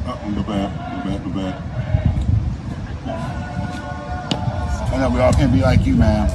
No bad. I know we all can't be like you, man.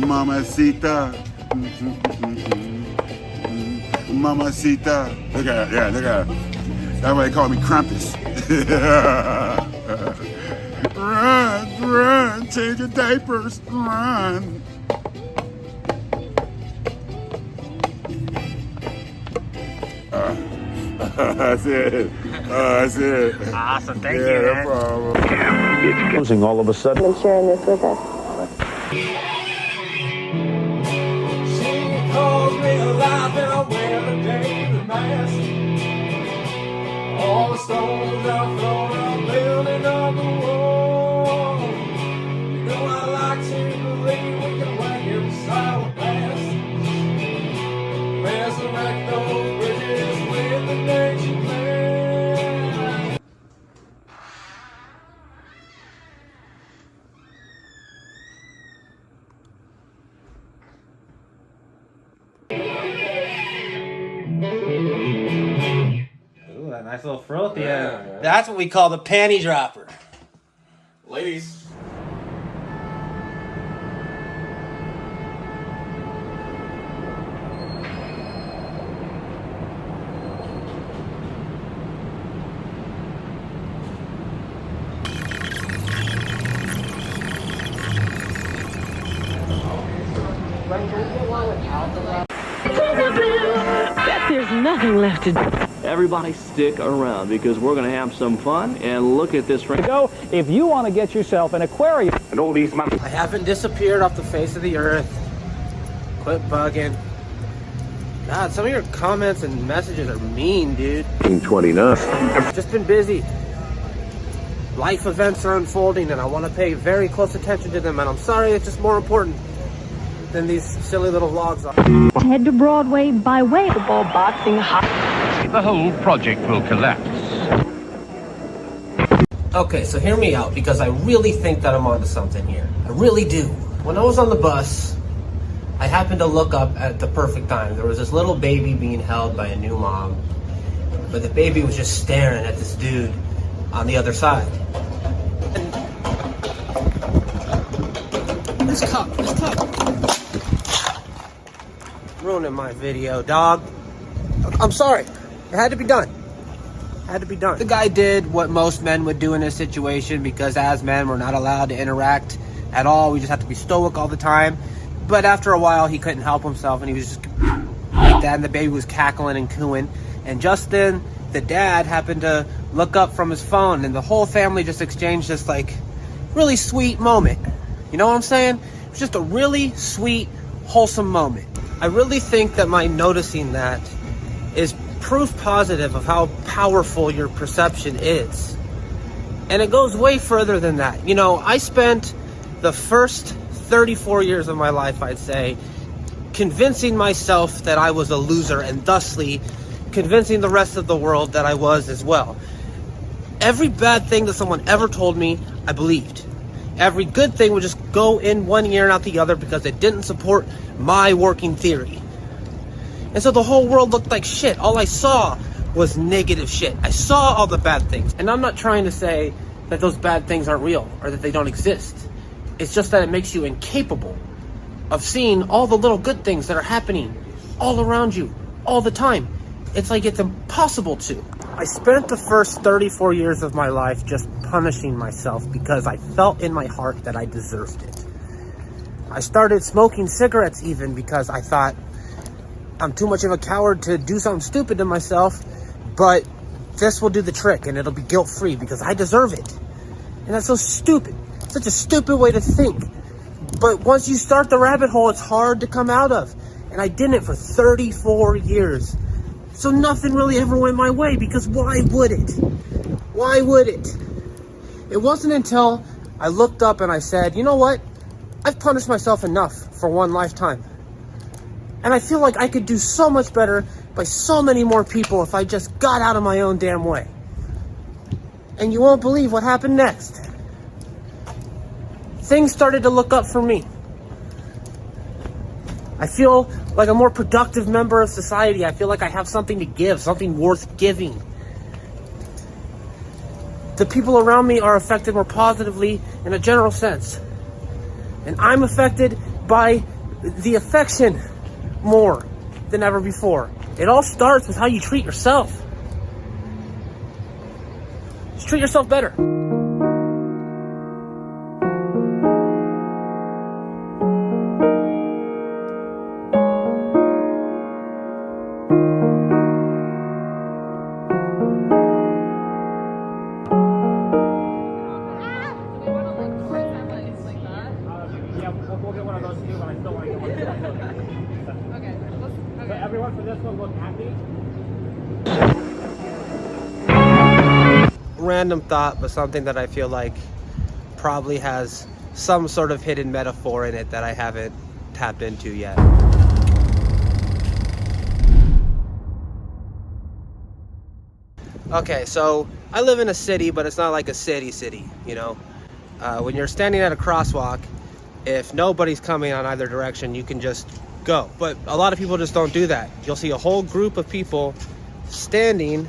Mamacita. Mamacita. Look at her. Yeah, look at her. That's why they call me Krampus. Run, change your diapers, run. That's it. That's it. Awesome, thank you, no man. problem. It's closing all of a sudden. Been sharing this with us. All the stones are thrown up, building on the wall. You know I like to believe we can win this our past. Resurrect those bridges with the nation plan. Ooh, that nice little frill at the end. That's what we call the panty dropper. Ladies. Bet there's nothing left to do. Everybody stick around because we're going to have some fun and look at this ring. Go if you want to get yourself an aquarium. And all these money. I haven't disappeared off the face of the earth. Quit bugging. God, some of your comments and messages are mean, dude. 29. Just been busy. Life events are unfolding and I want to pay very close attention to them, and I'm sorry, it's just more important than these silly little vlogs are. Head to Broadway by way of the ball boxing. The whole project will collapse. Okay, so hear me out, because I really think that I'm onto something here. I really do. When I was on the bus, I happened to look up at the perfect time. There was this little baby being held by a new mom, but the baby was just staring at this dude on the other side. And this cup. Ruining my video, dog. I'm sorry. It had to be done. The guy did what most men would do in this situation, because as men, we're not allowed to interact at all. We just have to be stoic all the time. But after a while, he couldn't help himself, and he was just like that, and the baby was cackling and cooing. And just then, the dad happened to look up from his phone, and the whole family just exchanged this, like, really sweet moment. You know what I'm saying? It was just a really sweet, wholesome moment. I really think that my noticing that is proof positive of how powerful your perception is. And it goes way further than that. You know, I spent the first 34 years of my life, I'd say, convincing myself that I was a loser, and thusly convincing the rest of the world that I was as well. Every bad thing that someone ever told me, I believed. Every good thing would just go in one ear and out the other because it didn't support my working theory. And so the whole world looked like shit. All I saw was negative shit. I saw all the bad things. And I'm not trying to say that those bad things aren't real or that they don't exist. It's just that it makes you incapable of seeing all the little good things that are happening all around you all the time. it's like it's impossible to. I spent the first 34 years of my life just punishing myself because I felt in my heart that I deserved it. I started smoking cigarettes even because I thought I'm too much of a coward to do something stupid to myself, but this will do the trick and it'll be guilt-free because I deserve it. And that's so stupid. Such a stupid way to think. But once you start the rabbit hole, it's hard to come out of. And I did it for 34 years. So nothing really ever went my way because why would it? Why would it? It wasn't until I looked up and I said, you know what? I've punished myself enough for one lifetime. And I feel like I could do so much better by so many more people if I just got out of my own damn way. And you won't believe what happened next. Things started to look up for me. I feel like a more productive member of society. I feel like I have something to give, something worth giving. The people around me are affected more positively in a general sense. And I'm affected by the affection more than ever before. It all starts with how you treat yourself. Just treat yourself better. We'll get one of those too, but I still want to get one of those. Okay. So everyone for this one look happy? Random thought, but something that I feel like probably has some sort of hidden metaphor in it that I haven't tapped into yet. Okay, so I live in a city, but it's not like a city, you know? When you're standing at a crosswalk, if nobody's coming on either direction, you can just go. But a lot of people just don't do that. You'll see a whole group of people standing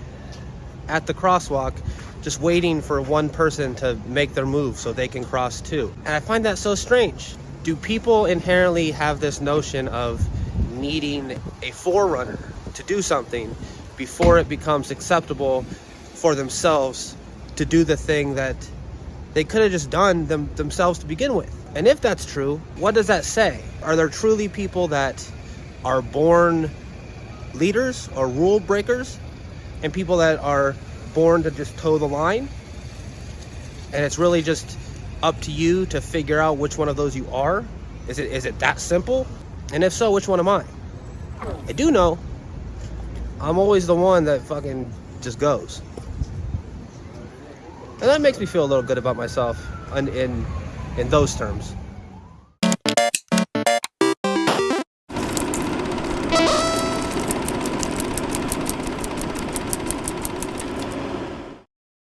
at the crosswalk, just waiting for one person to make their move so they can cross too. And I find that so strange. Do people inherently have this notion of needing a forerunner to do something before it becomes acceptable for themselves to do the thing that they could have just done themselves to begin with? And if that's true, what does that say? Are there truly people that are born leaders or rule breakers, and people that are born to just toe the line? And it's really just up to you to figure out which one of those you are? Is it that simple? And if so, which one am I? I do know I'm always the one that fucking just goes. And that makes me feel a little good about myself in those terms.